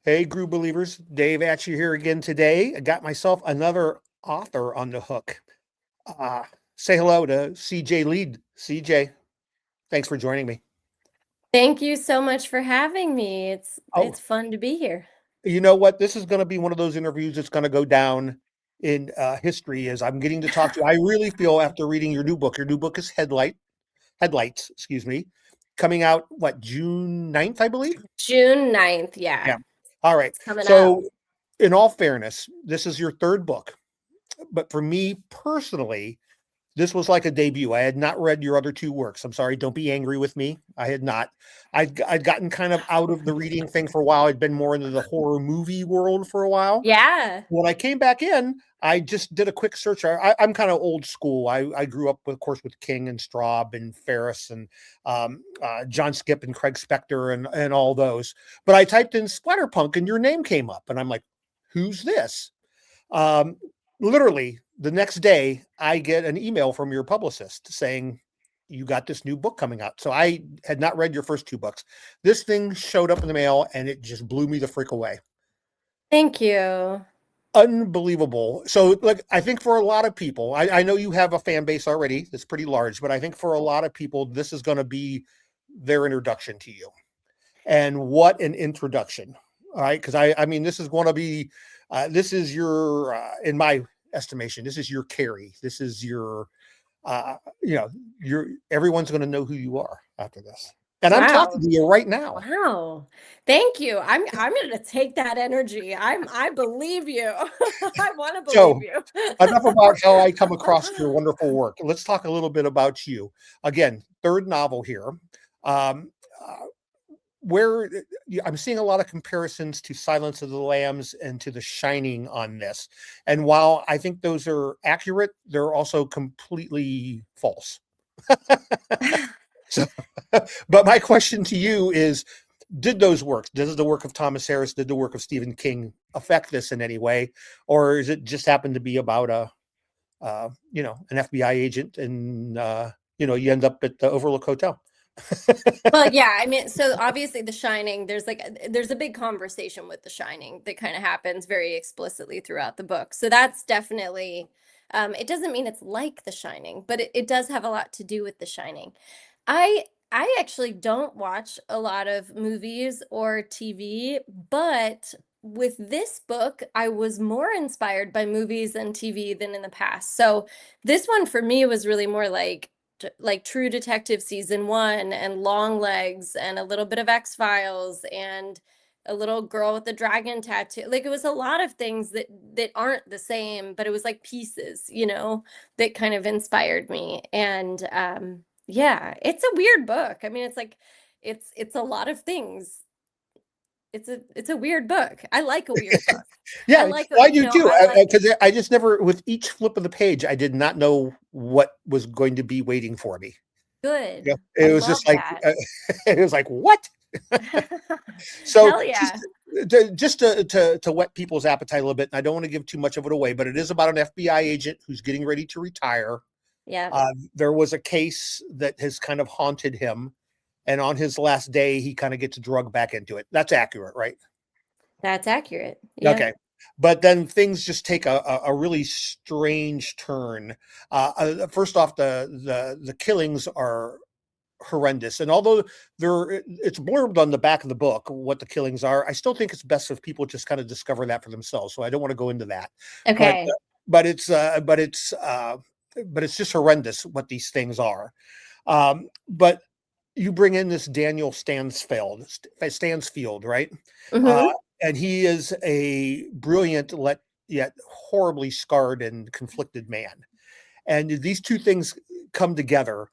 Hey, Group Believers. Dave Atcher here again today. I got myself another author on the hook. Uh, Say hello to CJ Leede. CJ, thanks for joining me. Thank you so much for having me. It's Oh, it's fun to be here. you know what? This is going to be one of those interviews that's going to go down in history as I'm getting to talk to you. I really feel after reading your new book is Headlights, excuse me, coming out, what, June 9th, I believe? June 9th, yeah. Yeah. All right. It's coming up. So, in all fairness, this is your third book. But for me personally, this was like a debut. I had not read your other two works. I'm sorry, don't be angry with me. I had not. I'd gotten kind of out of the reading thing for a while. I'd been more into the horror movie world for a while. Yeah. When I came back in, I just did a quick search. I'm kind of old school. I grew up, with, of course, with King and Straub and Ferris and John Skip and Craig Spector and all those. But I typed in Splatterpunk and your name came up, and I'm like, who's this? Um, Literally the next day, I get an email from your publicist saying you got this new book coming out. So I had not read your first two books. This thing showed up in the mail and it just blew me the freak away. Thank you. Unbelievable. So, like, I think for a lot of people, I know you have a fan base already that's pretty large, but I think for a lot of people, this is going to be their introduction to you. And what an introduction. All right. Because I mean, this is going to be, this is your, in my estimation, this is your carry. This is your, uh, you know, everyone's going to know who you are after this. And I'm talking Wow. to you right now. Wow. Thank you. I'm gonna take that energy. I believe you. I want to believe So, you. enough about how I come across your wonderful work. Let's talk a little bit about you. Again, third novel here. Um, uh, where I'm seeing a lot of comparisons to Silence of the Lambs and to The Shining on this. And while I think those are accurate, they're also completely false. So, but my question to you is, did those works, does the work of Thomas Harris, did the work of Stephen King affect this in any way? Or is it just happened to be about an FBI agent and, you end up at the Overlook Hotel? Well, yeah, I mean, so obviously The Shining, there's a big conversation with The Shining that kind of happens very explicitly throughout the book. So that's definitely it doesn't mean it's like The Shining, but it does have a lot to do with The Shining. I actually don't watch a lot of movies or TV, but with this book, I was more inspired by movies and TV than in the past. So this one for me was really more like True Detective season one and Longlegs and a little bit of X-Files and a little girl with the dragon tattoo. Like it was a lot of things that aren't the same, but it was like pieces, that kind of inspired me. And yeah, it's a weird book. I mean, it's like it's a lot of things. It's a weird book. I like a weird book. I Yeah, like well, I do too. I like Because I just never, with each flip of the page, I did not know what was going to be waiting for me. Yeah, good. I it was love just like, that. it was like, what? So Hell just yeah. to whet people's appetite a little bit, and I don't want to give too much of it away, but it is about an FBI agent who's getting ready to retire. Yeah. There was a case that has kind of haunted him, and on his last day, he kind of gets drugged back into it. That's accurate, right? That's accurate. Yeah. Okay. But then things just take a really strange turn. First off, the killings are horrendous, and although it's blurbed on the back of the book what the killings are, I still think it's best if people just kind of discover that for themselves. So I don't want to go into that, but Okay. but it's uh, but it's uh, but it's just horrendous what these things are. But you bring in this Daniel Stansfield, right? Uh, Mm-hmm. and he is a brilliant, yet horribly scarred and conflicted man. And these two things come together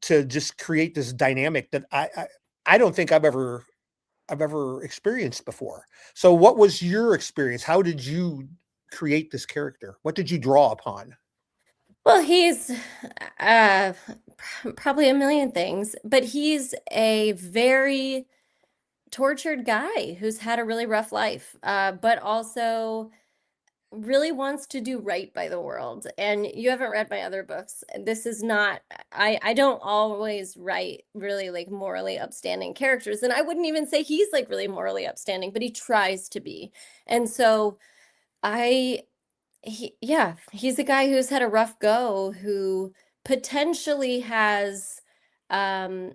to just create this dynamic that I don't think I've ever experienced before. So, what was your experience? How did you create this character? What did you draw upon? Well, he's uh probably a million things, but he's a very tortured guy who's had a really rough life. But also really wants to do right by the world. And you haven't read my other books. This is not, I don't always write really like morally upstanding characters. And I wouldn't even say he's like really morally upstanding, but he tries to be. And so I yeah, he's a guy who's had a rough go, who potentially has um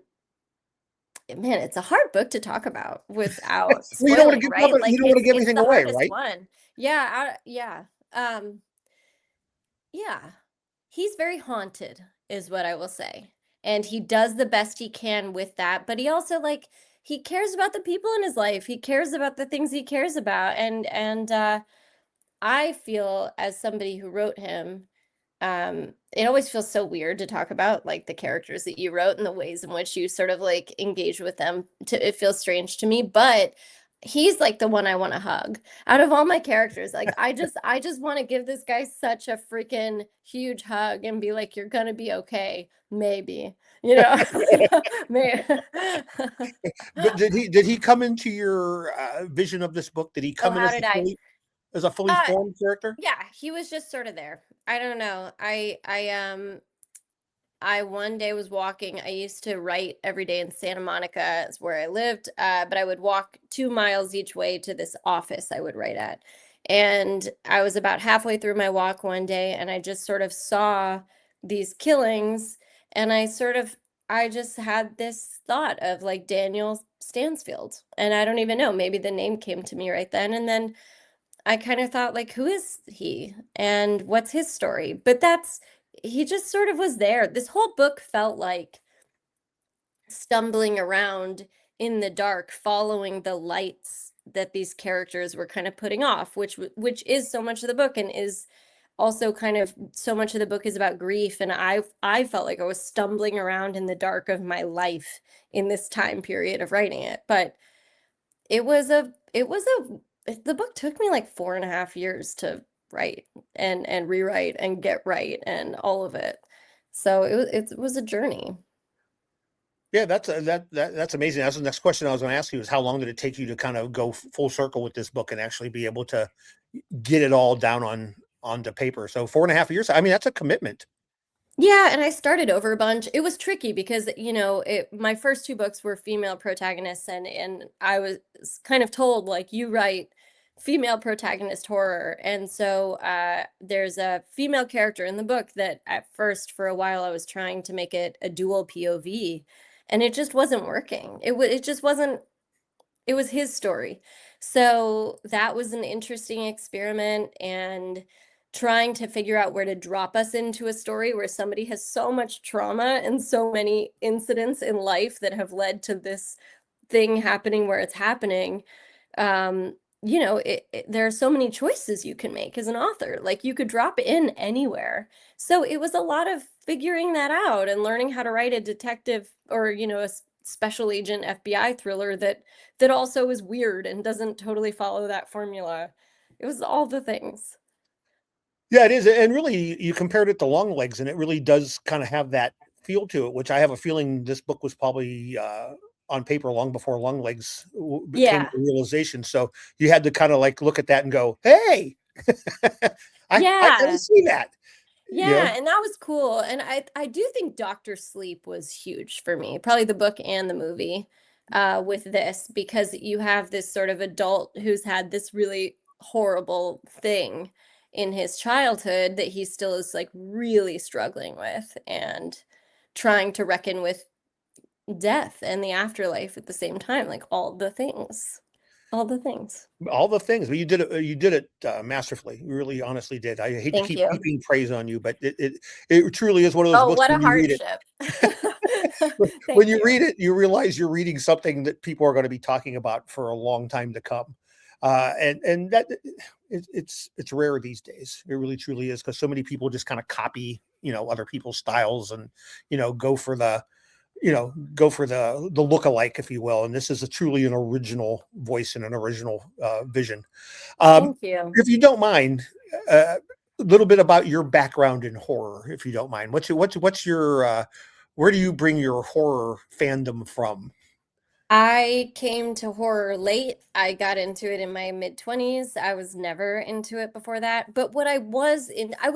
man, it's a hard book to talk about without Well, you don't want spoiling, to give right? you Like don't want to give it's anything the away, hardest right? one. Yeah, yeah. Yeah. He's very haunted, is what I will say. And he does the best he can with that, but he also like he cares about the people in his life. He cares about the things he cares about. And I feel as somebody who wrote him, it always feels so weird to talk about like the characters that you wrote and the ways in which you sort of like engage with them. It feels strange to me, but he's like the one I want to hug out of all my characters. Like I just want to give this guy such a freaking huge hug and be like, you're gonna be okay, maybe, you know. Maybe. But did he come into your vision of this book? Did he Oh, come in how did I? as a fully Uh, formed character? yeah, he was just sort of there. I don't know. I one day was walking. I used to write every day in Santa Monica, is where I lived, but I would walk 2 miles each way to this office I would write at. And I was about halfway through my walk one day, and I just sort of saw these killings, and I just had this thought of like Daniel Stansfield. And I don't even know, maybe the name came to me right then. And then I kind of thought, like, who is he and what's his story? But he just sort of was there. This whole book felt like stumbling around in the dark, following the lights that these characters were kind of putting off, which is so much of the book and is also kind of so much of the book is about grief. And I felt like I was stumbling around in the dark of my life in this time period of writing it. But the book took me like 4.5 years to write and rewrite and get right and all of it. So it was a journey. Yeah, that's amazing. That's the next question I was going to ask you is how long did it take you to kind of go full circle with this book and actually be able to get it all down onto paper? So 4.5 years. I mean, that's a commitment. Yeah, and I started over a bunch. It was tricky because, my first two books were female protagonists, and I was kind of told like you write female protagonist horror. And so there's a female character in the book that at first for a while I was trying to make it a dual POV, and it just wasn't working. It just wasn't, it was his story. So that was an interesting experiment, and trying to figure out where to drop us into a story where somebody has so much trauma and so many incidents in life that have led to this thing happening where it's happening. um there are so many choices you can make as an author. Like you could drop in anywhere. So it was a lot of figuring that out and learning how to write a detective or a special agent FBI thriller that also is weird and doesn't totally follow that formula. It was all the things. Yeah, it is. And really, you compared it to Longlegs, and it really does kind of have that feel to it, which I have a feeling this book was probably on paper long before Longlegs came Yeah. to realization. So you had to kind of like look at that and go, "Hey, I kind of Yeah. see that." You know, Yeah, and that was cool. And I do think Doctor Sleep was huge for me, probably the book and the movie, with this, because you have this sort of adult who's had this really horrible thing in his childhood that he still is like really struggling with and trying to reckon with death and the afterlife at the same time, like all the things. All the things. all the things, but you did it masterfully. You really, honestly did. I hate to Thank keep you. heaping praise on you, but it truly is one of those Oh, books what a when you read it. hardship. When Thank you you. read it, you realize you're reading something that people are going to be talking about for a long time to come. And that it's rare these days. It really truly is, because so many people just kind of copy, other people's styles, and go for the look-alike, if you will. And this is a truly an original voice and an original vision. Um, Thank you. if you don't mind, a little bit about your background in horror, if you don't mind. What's your where do you bring your horror fandom from? I came to horror late. I got into it in my mid-20s. I was never into it before that. But what I was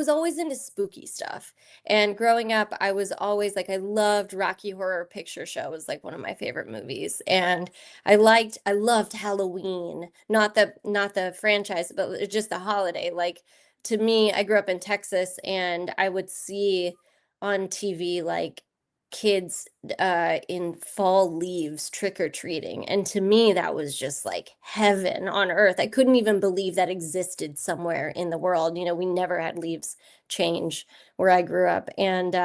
always into spooky stuff. And growing up, I was always like, I loved Rocky Horror Picture Show. It was like one of my favorite movies. And I loved Halloween. Not the franchise, but just the holiday. Like to me, I grew up in Texas and I would see on TV like kids in fall leaves trick-or-treating, and to me that was just like heaven on earth. I couldn't even believe that existed somewhere in the world. We never had leaves change where I grew up, and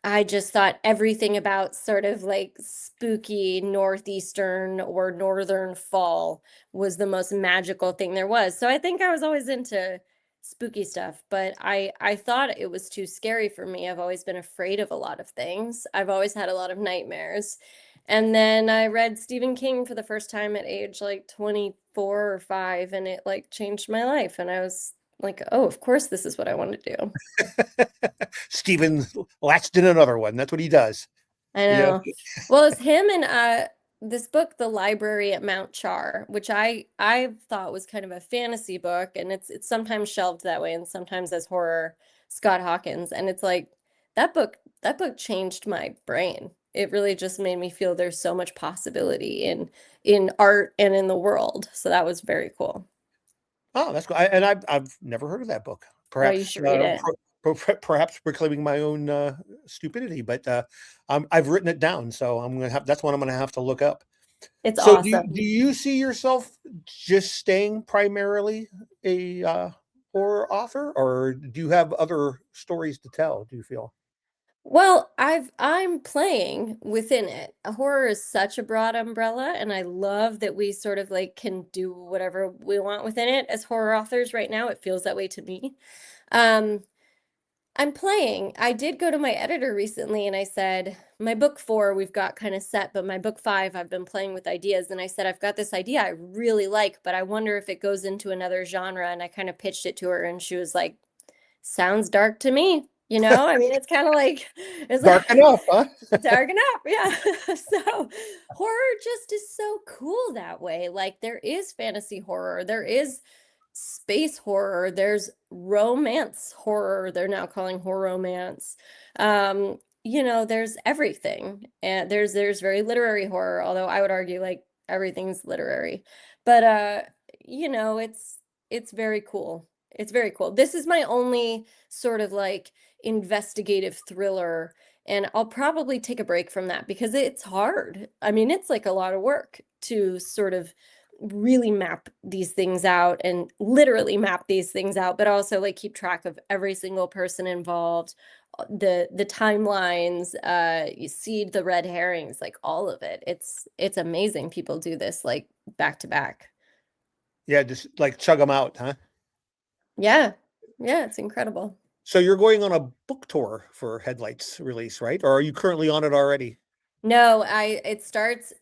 I just thought everything about sort of like spooky northeastern or northern fall was the most magical thing there was. So I think I was always into spooky stuff, but I thought it was too scary for me. I've always been afraid of a lot of things. I've always had a lot of nightmares. And then I read Stephen King for the first time at age like 24 or 5, and it like changed my life, and I was like, "Oh, of course this is what I want to do." Steven latched in another one. That's what he does. I You know, know. Well, it's him and this book, The Library at Mount Char, which I thought was kind of a fantasy book, and it's sometimes shelved that way and sometimes as horror, Scott Hawkins. And it's like that book changed my brain. It really just made me feel there's so much possibility in art and in the world. So that was very cool. oh, that's cool. And I've never heard of that book. Oh, you Perhaps should read it. perhaps reclaiming my own stupidity, but I've written it down, so I'm gonna have that's one I'm gonna have to look up. It's So do awesome. you see yourself just staying primarily a horror author, or do you have other stories to tell? Do you feel? Well, I'm playing within it. Horror is such a broad umbrella, and I love that we sort of like can do whatever we want within it as horror authors right now. It feels that way to me. Um, I'm playing. I did go to my editor recently and I said, my book 4 we've got kind of set, but my book 5 I've been playing with ideas. And I said, I've got this idea I really like, but I wonder if it goes into another genre. And I kind of pitched it to her, and she was like, sounds dark to me. I mean, it's kind of like, it's Dark like, enough, huh? dark enough. Yeah. So horror just is so cool that way. Like, there is fantasy horror, there is space horror, there's romance horror. They're now calling horror romance. There's everything. And there's very literary horror, although I would argue like everything's literary. But it's very cool. It's very cool. This is my only sort of like investigative thriller, and I'll probably take a break from that because it's hard. I mean, it's like a lot of work to sort of really map these things out and literally map these things out, but also like keep track of every single person involved, the timelines, you see the red herrings, like all of it. It's amazing people do this like back to back. Yeah, just like chug them out, huh? Yeah. Yeah, it's incredible. So you're going on a book tour for Headlights release, right? Or are you currently on it already? No, it starts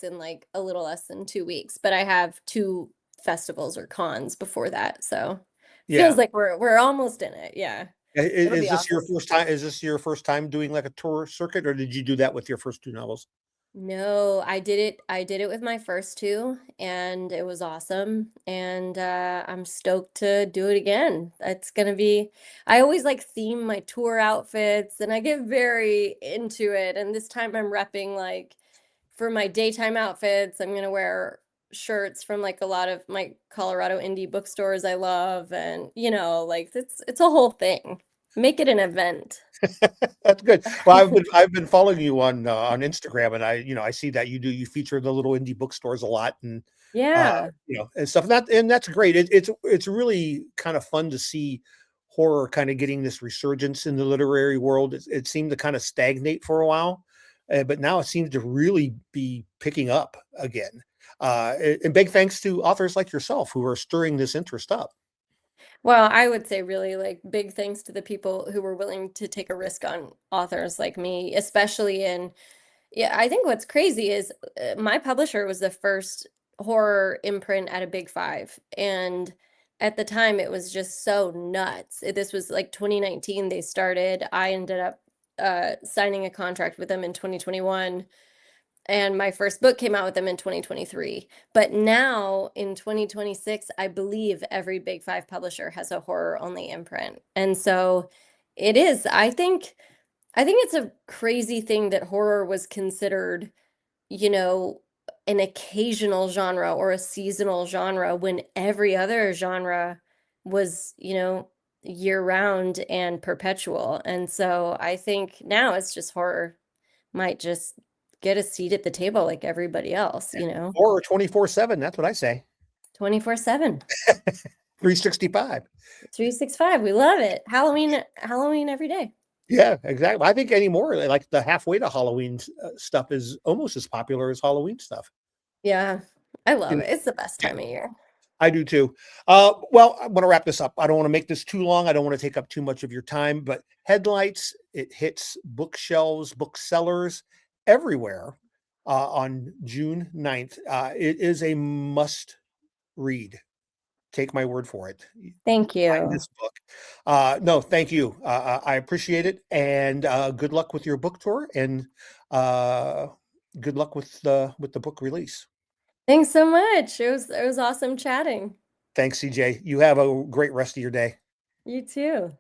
in like a little less than 2 weeks, but I have two festivals or cons before that. So feels Yeah. like we're almost in it. Yeah. It'll Is be this your awesome. first time? Is this your first time doing like a tour circuit, or did you do that with your first two novels? No, I did it with my first two, and it was awesome. And I'm stoked to do it again. It's gonna be I always like theme my tour outfits, and I get very into it. And this time I'm repping like for my daytime outfits, I'm gonna wear shirts from like a lot of my Colorado indie bookstores I love, and like it's a whole thing. Make it an event. That's good. Well, I've been following you on Instagram, and I see that you feature the little indie bookstores a lot, and Yeah. and stuff. And that's great. It's really kind of fun to see horror kind of getting this resurgence in the literary world. It seemed to kind of stagnate for a while, but now it seems to really be picking up again. And big thanks to authors like yourself who are stirring this interest up. Well, I would say really like big thanks to the people who were willing to take a risk on authors like me, especially in, yeah, I think what's crazy is my publisher was the first horror imprint at a big five. And at the time, it was just so nuts. This was like 2019, they started. I ended up signing a contract with them in 2021. and my first book came out with them in 2023. But now in 2026, I believe every Big Five publisher has a horror only imprint. And so it is, I think it's a crazy thing that horror was considered, you know, an occasional genre or a seasonal genre when every other genre was, year round and perpetual. And so I think now it's just horror might just get a seat at the table like everybody else, Or 24/7, that's what I say. 24/7, 365. 365. We love it. Halloween every day. Yeah, exactly. I think anymore, like the halfway to Halloween stuff is almost as popular as Halloween stuff. Yeah. I love And it. It's the best time of year. I do too. Well, I want to wrap this up. I don't want to make this too long. I don't want to take up too much of your time, but Headlights, it hits bookshelves, booksellers everywhere on June 9th. It is a must read. Take my word for it. Thank Find you. this book. No, thank you. I appreciate it. And good luck with your book tour, and good luck with the book release. Thanks so much. It was awesome chatting. Thanks, CJ. You have a great rest of your day. You too.